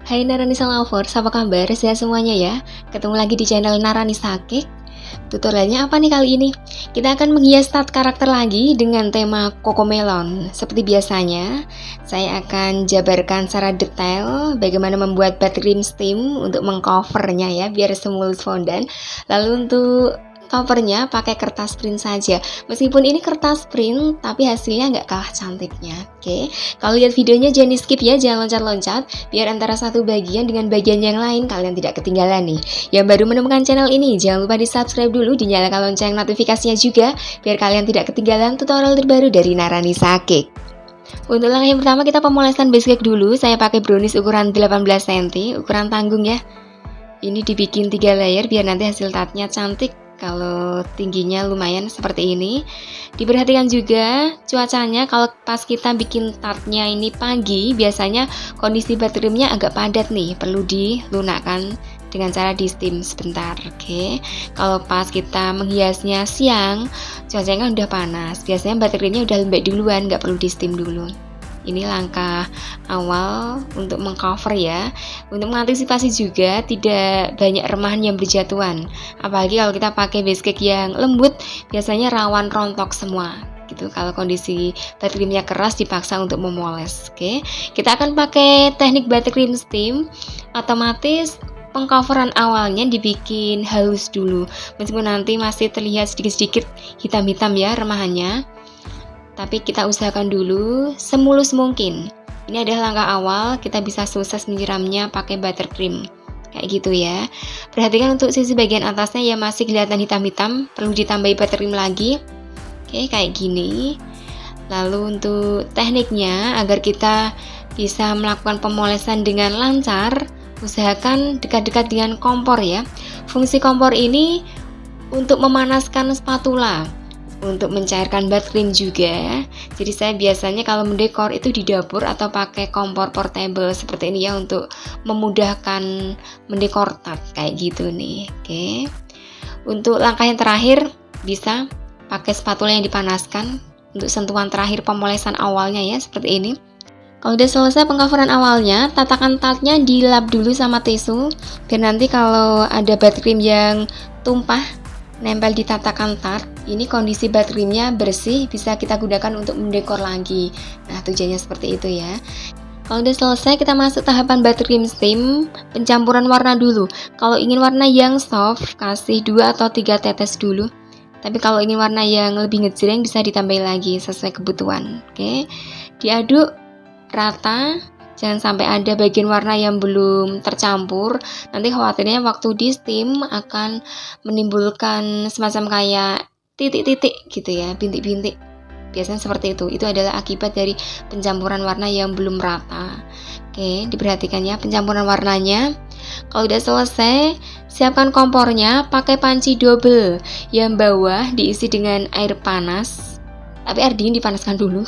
Hai Naranisa Lovers, apa kabar? Sehat semuanya ya? Ketemu lagi di channel Naranisa Cake. Tutorialnya apa nih kali ini? Kita akan menghias start karakter lagi dengan tema Cocomelon. Seperti biasanya, saya akan jabarkan secara detail bagaimana membuat Buttercream Steam untuk mengcovernya ya, biar semulus fondant. Lalu untuk covernya pakai kertas print saja. Meskipun ini kertas print, tapi hasilnya nggak kalah cantiknya. Oke, kalau lihat videonya jangan di skip ya, jangan loncat-loncat, biar antara satu bagian dengan bagian yang lain kalian tidak ketinggalan nih. Yang baru menemukan channel ini, jangan lupa di subscribe dulu, dinyalakan lonceng notifikasinya juga, biar kalian tidak ketinggalan tutorial terbaru dari Naranisa Cake. Untuk langkah yang pertama kita pemolesan base cake dulu. Saya pakai brownies ukuran 18 cm, ukuran tanggung ya. Ini dibikin 3 layer biar nanti hasil tartnya cantik. Kalau tingginya lumayan seperti ini. Diperhatikan juga cuacanya, kalau pas kita bikin tartnya ini pagi, biasanya kondisi buttercreamnya agak padat nih, perlu dilunakkan dengan cara di steam sebentar. Oke, kalau pas kita menghiasnya siang, cuacanya kan udah panas, biasanya buttercreamnya udah lembek duluan, nggak perlu di steam dulu. Ini langkah awal untuk mengcover ya, untuk mengantisipasi juga tidak banyak remahan yang berjatuhan. Apalagi kalau kita pakai base cake yang lembut, biasanya rawan rontok semua gitu. Kalau kondisi buttercreamnya keras dipaksa untuk memoles. Oke, kita akan pakai teknik buttercream steam. Otomatis pengcoveran awalnya dibikin halus dulu, meskipun nanti masih terlihat sedikit-sedikit hitam-hitam ya remahannya, tapi kita usahakan dulu semulus mungkin. Ini adalah langkah awal, kita bisa sukses menyiramnya pakai buttercream. Kayak gitu ya. Perhatikan untuk sisi bagian atasnya yang masih kelihatan hitam-hitam, perlu ditambahi buttercream lagi. Oke, kayak gini. Lalu untuk tekniknya, agar kita bisa melakukan pemolesan dengan lancar, usahakan dekat-dekat dengan kompor ya. Fungsi kompor ini untuk memanaskan spatula, untuk mencairkan buttercream juga. Jadi saya biasanya kalau mendekor itu di dapur atau pakai kompor portable seperti ini ya, untuk memudahkan mendekor tart kayak gitu nih. Oke. Untuk langkah yang terakhir bisa pakai spatula yang dipanaskan untuk sentuhan terakhir pemolesan awalnya ya, seperti ini. Kalau udah selesai pengcoveran awalnya, tatakan tartnya dilap dulu sama tisu, biar nanti kalau ada buttercream yang tumpah nempel di tatakan tart, ini kondisi buttercreamnya bersih, bisa kita gunakan untuk mendekor lagi. Nah, tujuannya seperti itu ya. Kalau udah selesai, kita masuk tahapan buttercream steam, pencampuran warna dulu. Kalau ingin warna yang soft, kasih 2 atau 3 tetes dulu. Tapi kalau ingin warna yang lebih ngejreng, bisa ditambahin lagi sesuai kebutuhan. Oke, diaduk rata, jangan sampai ada bagian warna yang belum tercampur. Nanti khawatirnya waktu di steam akan menimbulkan semacam kayak titik-titik gitu ya, bintik-bintik. Biasanya seperti itu. Itu adalah akibat dari pencampuran warna yang belum rata. Oke, diperhatikan ya pencampuran warnanya. Kalau udah selesai, siapkan kompornya, pakai panci double. Yang bawah diisi dengan air panas, tapi air dingin dipanaskan dulu.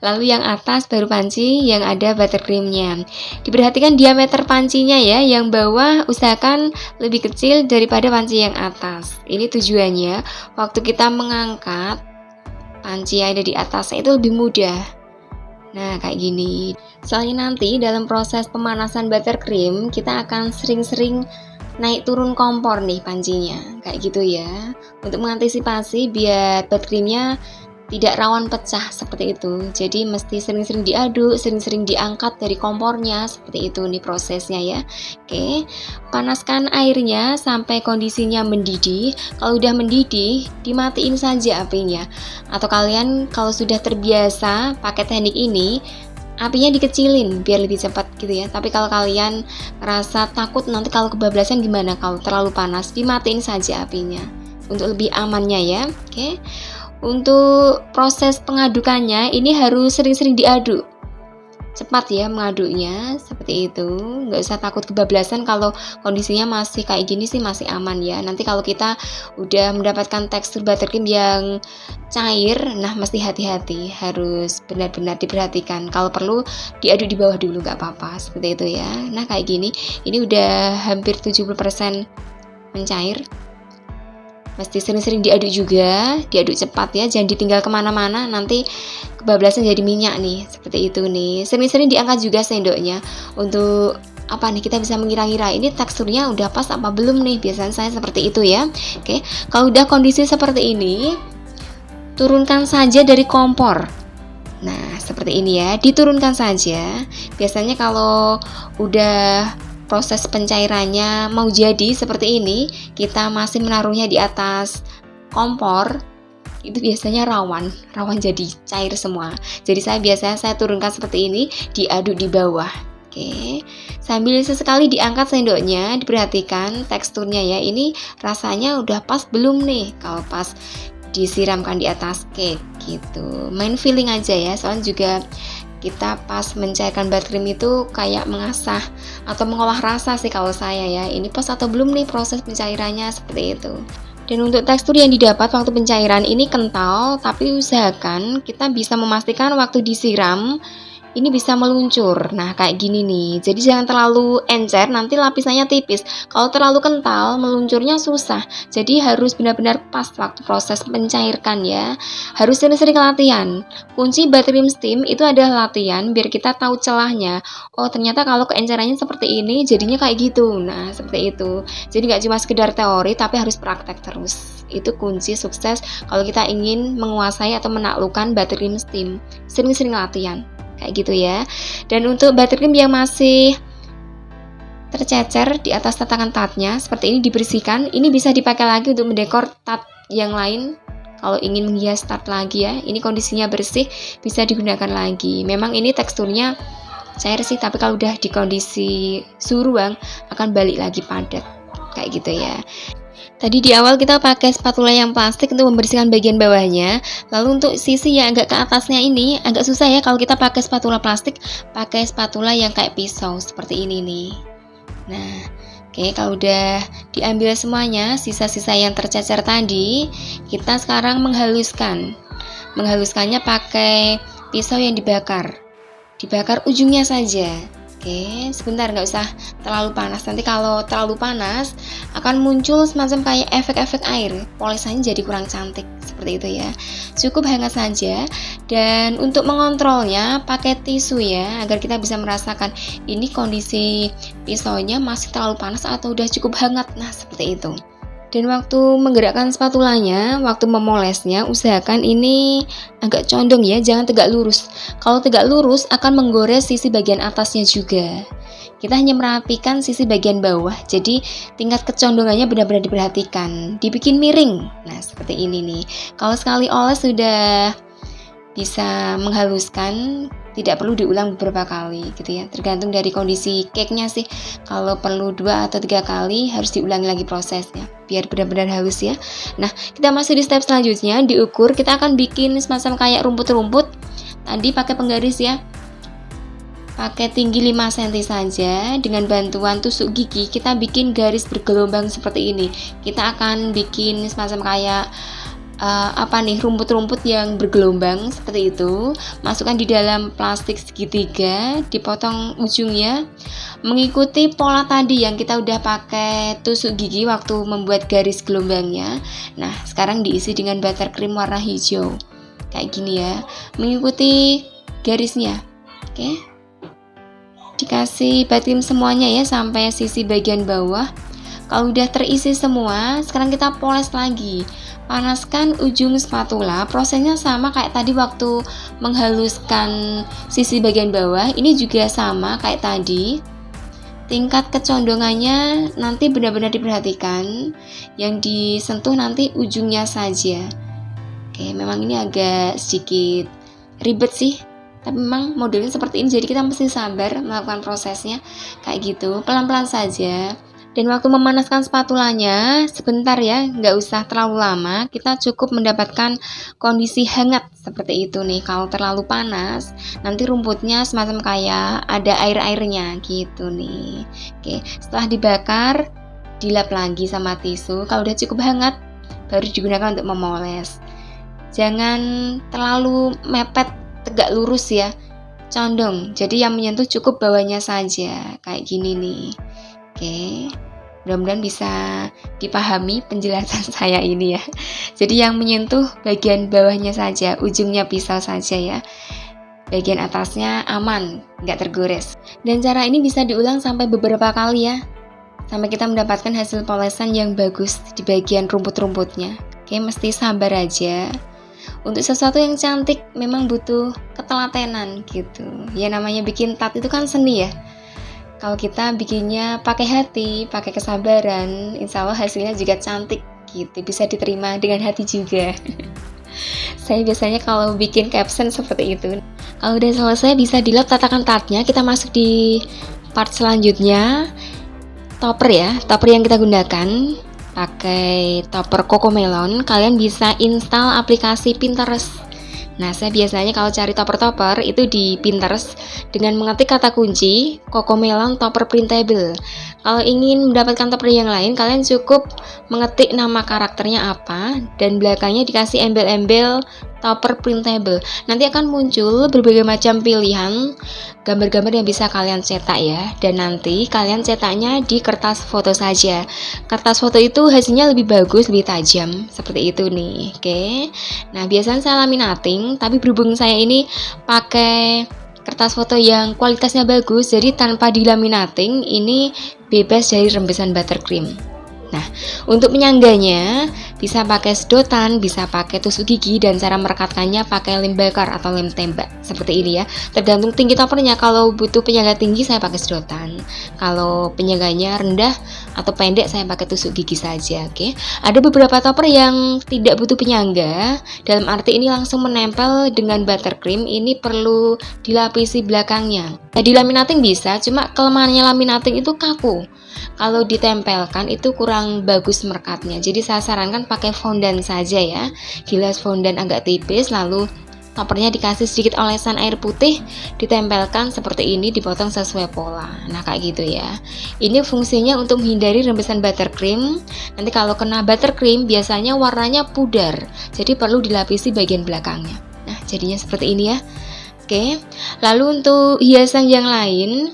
Lalu yang atas baru panci yang ada buttercreamnya. Diperhatikan diameter pancinya ya, yang bawah usahakan lebih kecil daripada panci yang atas. Ini tujuannya waktu kita mengangkat panci yang ada di atasnya itu lebih mudah. Nah, kayak gini. Soalnya nanti dalam proses pemanasan buttercream kita akan sering-sering naik turun kompor nih pancinya. Kayak gitu ya. Untuk mengantisipasi biar buttercreamnya tidak rawan pecah seperti itu. Jadi mesti sering-sering diaduk, sering-sering diangkat dari kompornya, seperti itu nih prosesnya ya. Oke, panaskan airnya sampai kondisinya mendidih. Kalau udah mendidih, dimatiin saja apinya. Atau kalian kalau sudah terbiasa pakai teknik ini, apinya dikecilin biar lebih cepat gitu ya. Tapi kalau kalian rasa takut nanti kalau kebablasan gimana, kalau terlalu panas, dimatiin saja apinya untuk lebih amannya ya. Oke. Untuk proses pengadukannya ini harus sering-sering diaduk, cepat ya mengaduknya, seperti itu. Nggak usah takut kebablasan, kalau kondisinya masih kayak gini sih masih aman ya. Nanti kalau kita udah mendapatkan tekstur buttercream yang cair, nah mesti hati-hati, harus benar-benar diperhatikan. Kalau perlu diaduk di bawah dulu nggak apa-apa, seperti itu ya. Nah kayak gini, ini udah hampir 70% mencair. Mesti sering-sering diaduk juga, diaduk cepat ya, jangan ditinggal kemana-mana, nanti kebablasan jadi minyak nih, seperti itu nih. Sering-sering diangkat juga sendoknya, untuk apa nih, kita bisa mengira-ngira ini teksturnya udah pas apa belum nih, biasanya saya seperti itu ya. Oke, kalau udah kondisi seperti ini, turunkan saja dari kompor. Nah, seperti ini ya, diturunkan saja. Biasanya kalau udah proses pencairannya mau jadi seperti ini, kita masih menaruhnya di atas kompor, itu biasanya rawan jadi cair semua. Jadi saya turunkan seperti ini, diaduk di bawah. Oke, sambil sesekali diangkat sendoknya, diperhatikan teksturnya ya, ini rasanya udah pas belum nih. Kalau pas, disiramkan di atas cake gitu. Main feeling aja ya, soalnya juga kita pas mencairkan buttercream itu kayak mengasah atau mengolah rasa sih kalau saya ya, ini pas atau belum nih proses pencairannya, seperti itu. Dan untuk tekstur yang didapat waktu pencairan ini kental, tapi usahakan kita bisa memastikan waktu disiram ini bisa meluncur. Nah, kayak gini nih. Jadi jangan terlalu encer, nanti lapisannya tipis. Kalau terlalu kental, meluncurnya susah. Jadi harus benar-benar pas waktu proses mencairkan ya. Harus sering-sering latihan. Kunci buttercream steam itu adalah latihan biar kita tahu celahnya. Oh, ternyata kalau keencerannya seperti ini, jadinya kayak gitu. Nah, seperti itu. Jadi nggak cuma sekedar teori, tapi harus praktek terus. Itu kunci sukses kalau kita ingin menguasai atau menaklukkan buttercream steam. Sering-sering latihan. Kayak gitu ya. Dan untuk buttercream yang masih tercecer di atas tatakan tatnya, seperti ini dibersihkan. Ini bisa dipakai lagi untuk mendekor tat yang lain. Kalau ingin menghias tat lagi ya, ini kondisinya bersih, bisa digunakan lagi. Memang ini teksturnya cair sih, tapi kalau udah di kondisi suhu ruang akan balik lagi padat. Kayak gitu ya. Tadi di awal kita pakai spatula yang plastik untuk membersihkan bagian bawahnya. Lalu untuk sisi yang agak ke atasnya ini agak susah ya kalau kita pakai spatula plastik, pakai spatula yang kayak pisau seperti ini nih. Nah, oke, kalau udah diambil semuanya, sisa-sisa yang tercecer tadi, kita sekarang menghaluskan. Menghaluskannya pakai pisau yang dibakar. Dibakar ujungnya saja. Oke, sebentar, nggak usah terlalu panas. Nanti kalau terlalu panas akan muncul semacam kayak efek-efek air. Polesannya jadi kurang cantik, seperti itu ya. Cukup hangat saja. Dan untuk mengontrolnya pakai tisu ya, agar kita bisa merasakan ini kondisi pisaunya masih terlalu panas atau udah cukup hangat. Nah, seperti itu. Dan waktu menggerakkan spatulanya, waktu memolesnya, usahakan ini agak condong ya, jangan tegak lurus. Kalau tegak lurus akan menggores sisi bagian atasnya juga. Kita hanya merapikan sisi bagian bawah, jadi tingkat kecondongannya benar-benar diperhatikan. Dibikin miring. Nah, seperti ini nih. Kalau sekali oles sudah bisa menghaluskan, tidak perlu diulang beberapa kali gitu ya, tergantung dari kondisi cake-nya sih. Kalau perlu 2 atau 3 kali harus diulangi lagi prosesnya biar benar-benar halus ya. Nah, kita masih di step selanjutnya, diukur. Kita akan bikin semacam kayak rumput-rumput. Tadi pakai penggaris ya, pakai tinggi 5 cm saja. Dengan bantuan tusuk gigi kita bikin garis bergelombang seperti ini. Kita akan bikin semacam kayak rumput-rumput yang bergelombang seperti itu. Masukkan di dalam plastik segitiga, dipotong ujungnya mengikuti pola tadi yang kita udah pakai tusuk gigi waktu membuat garis gelombangnya. Nah, sekarang diisi dengan buttercream warna hijau kayak gini ya, mengikuti garisnya. Oke, dikasih buttercream semuanya ya sampai sisi bagian bawah. Kalau udah terisi semua, sekarang kita poles lagi. Panaskan ujung spatula. Prosesnya sama kayak tadi waktu menghaluskan sisi bagian bawah. Ini juga sama kayak tadi. Tingkat kecondongannya nanti benar-benar diperhatikan. Yang disentuh nanti ujungnya saja. Oke, memang ini agak sedikit ribet sih, tapi memang modelnya seperti ini, jadi kita mesti sabar melakukan prosesnya kayak gitu, pelan-pelan saja. Dan waktu memanaskan spatulanya sebentar ya, nggak usah terlalu lama, kita cukup mendapatkan kondisi hangat seperti itu nih. Kalau terlalu panas, nanti rumputnya semacam kayak ada air-airnya gitu nih. Oke, setelah dibakar, dilap lagi sama tisu. Kalau udah cukup hangat, baru digunakan untuk memoles. Jangan terlalu mepet tegak lurus ya, condong. Jadi yang menyentuh cukup bawahnya saja, kayak gini nih. Oke. Mudah-mudahan bisa dipahami penjelasan saya ini ya. Jadi yang menyentuh bagian bawahnya saja, ujungnya pisau saja ya. Bagian atasnya aman, nggak tergores. Dan cara ini bisa diulang sampai beberapa kali ya, sampai kita mendapatkan hasil polesan yang bagus di bagian rumput-rumputnya. Oke, mesti sabar aja. Untuk sesuatu yang cantik memang butuh ketelatenan gitu. Ya namanya bikin tat itu kan seni ya. Kalau kita bikinnya pakai hati, pakai kesabaran, insya Allah hasilnya juga cantik gitu, bisa diterima dengan hati juga. Saya biasanya kalau bikin caption seperti itu. Kalau udah selesai bisa dilap tatakan tatnya, kita masuk di part selanjutnya. Topper ya, topper yang kita gunakan pakai topper Cocomelon. Kalian bisa install aplikasi Pinterest. Nah, saya biasanya kalau cari topper-topper itu di Pinterest dengan mengetik kata kunci Cocomelon topper printable. Kalau ingin mendapatkan topper yang lain, kalian cukup mengetik nama karakternya apa dan belakangnya dikasih embel-embel topper printable. Nanti akan muncul berbagai macam pilihan gambar-gambar yang bisa kalian cetak ya. Dan nanti kalian cetaknya di kertas foto saja. Kertas foto itu hasilnya lebih bagus, lebih tajam seperti itu nih. Oke. Nah, biasanya saya laminating, tapi berhubung saya ini pakai kertas foto yang kualitasnya bagus, jadi tanpa dilaminating ini bebas dari rembesan buttercream. Nah, untuk penyangganya bisa pakai sedotan, bisa pakai tusuk gigi, dan cara merekatkannya pakai lem bakar atau lem tembak seperti ini ya. Tergantung tinggi toppernya. Kalau butuh penyangga tinggi saya pakai sedotan. Kalau penyangganya rendah atau pendek saya pakai tusuk gigi saja. Oke. Ada beberapa topper yang tidak butuh penyangga. Dalam arti ini langsung menempel dengan buttercream. Ini perlu dilapisi belakangnya. Nah, dilaminating bisa, cuma kelemahannya laminating itu kaku. Kalau ditempelkan itu kurang bagus merekatnya. Jadi saya sarankan pakai fondant saja ya. Gilas fondant agak tipis, lalu toppernya dikasih sedikit olesan air putih, ditempelkan seperti ini, dipotong sesuai pola. Nah, kayak gitu ya. Ini fungsinya untuk menghindari rembesan buttercream. Nanti kalau kena buttercream biasanya warnanya pudar. Jadi perlu dilapisi bagian belakangnya. Nah, jadinya seperti ini ya. Oke. Lalu untuk hiasan yang lain,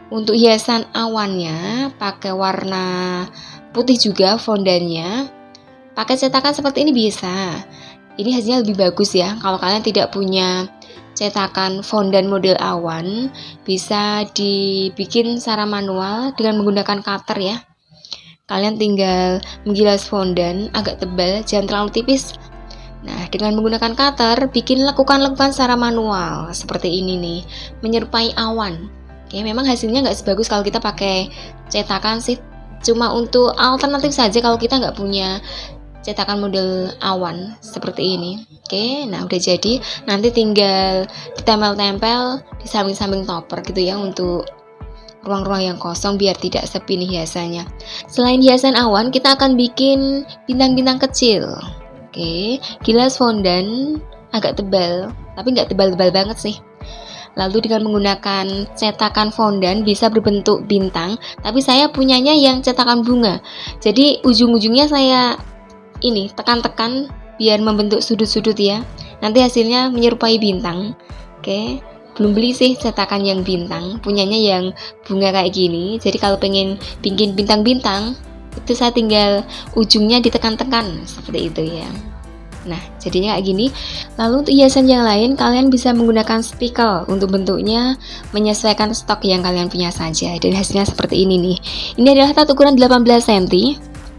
untuk hiasan awannya pakai warna putih juga fondannya. Pakai cetakan seperti ini bisa. Ini hasilnya lebih bagus ya. Kalau kalian tidak punya cetakan fondan model awan, bisa dibikin secara manual dengan menggunakan cutter ya. Kalian tinggal menggilas fondan agak tebal, jangan terlalu tipis. Nah, dengan menggunakan cutter, bikin lekukan-lekukan secara manual seperti ini nih, menyerupai awan. Oke, memang hasilnya nggak sebagus kalau kita pakai cetakan sih. Cuma untuk alternatif saja kalau kita nggak punya cetakan model awan seperti ini. Oke, nah udah jadi. Nanti tinggal ditempel-tempel di samping-samping topper gitu ya, untuk ruang-ruang yang kosong biar tidak sepi nih hiasannya. Selain hiasan awan, kita akan bikin bintang-bintang kecil. Oke, gilas fondan agak tebal, tapi nggak tebal-tebal banget sih. Lalu dengan menggunakan cetakan fondan bisa berbentuk bintang, tapi saya punyanya yang cetakan bunga. Jadi ujung-ujungnya saya ini tekan-tekan biar membentuk sudut-sudut ya. Nanti hasilnya menyerupai bintang. Oke, belum beli sih cetakan yang bintang, punyanya yang bunga kayak gini. Jadi kalau pengen bikin bintang-bintang, itu saya tinggal ujungnya ditekan-tekan seperti itu ya. Nah, jadinya kayak gini. Lalu untuk hiasan yang lain, kalian bisa menggunakan stikel untuk bentuknya menyesuaikan stok yang kalian punya saja. Dan hasilnya seperti ini nih. Ini adalah tat ukuran 18 cm,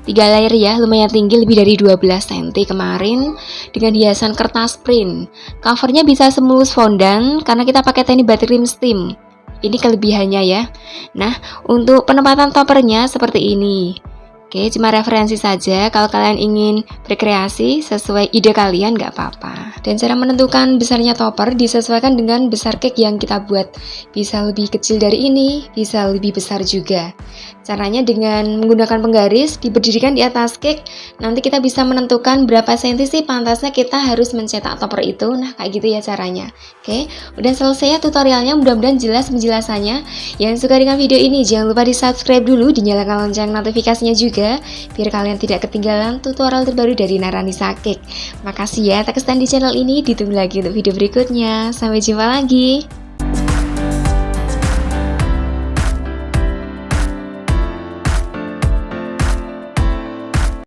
3 layer ya, lumayan tinggi, lebih dari 12 cm kemarin, dengan hiasan kertas print. Covernya bisa semulus fondant karena kita pakai teknik buttercream steam. Ini kelebihannya ya. Nah, untuk penempatan toppernya seperti ini. Oke, cuma referensi saja. Kalau kalian ingin berkreasi sesuai ide kalian, nggak apa-apa. Dan cara menentukan besarnya topper disesuaikan dengan besar cake yang kita buat. Bisa lebih kecil dari ini, bisa lebih besar juga. Caranya dengan menggunakan penggaris, diberdirikan di atas cake. Nanti kita bisa menentukan berapa senti sih pantasnya kita harus mencetak topper itu. Nah, kayak gitu ya caranya. Oke, udah selesai ya tutorialnya. Mudah-mudahan jelas penjelasannya. Yang suka dengan video ini, jangan lupa di-subscribe dulu, dinyalakan lonceng notifikasinya juga, biar kalian tidak ketinggalan tutorial terbaru dari Naranisa Cake. Makasih ya, tak kesan di channel ini. Ditunggu lagi untuk video berikutnya. Sampai jumpa lagi.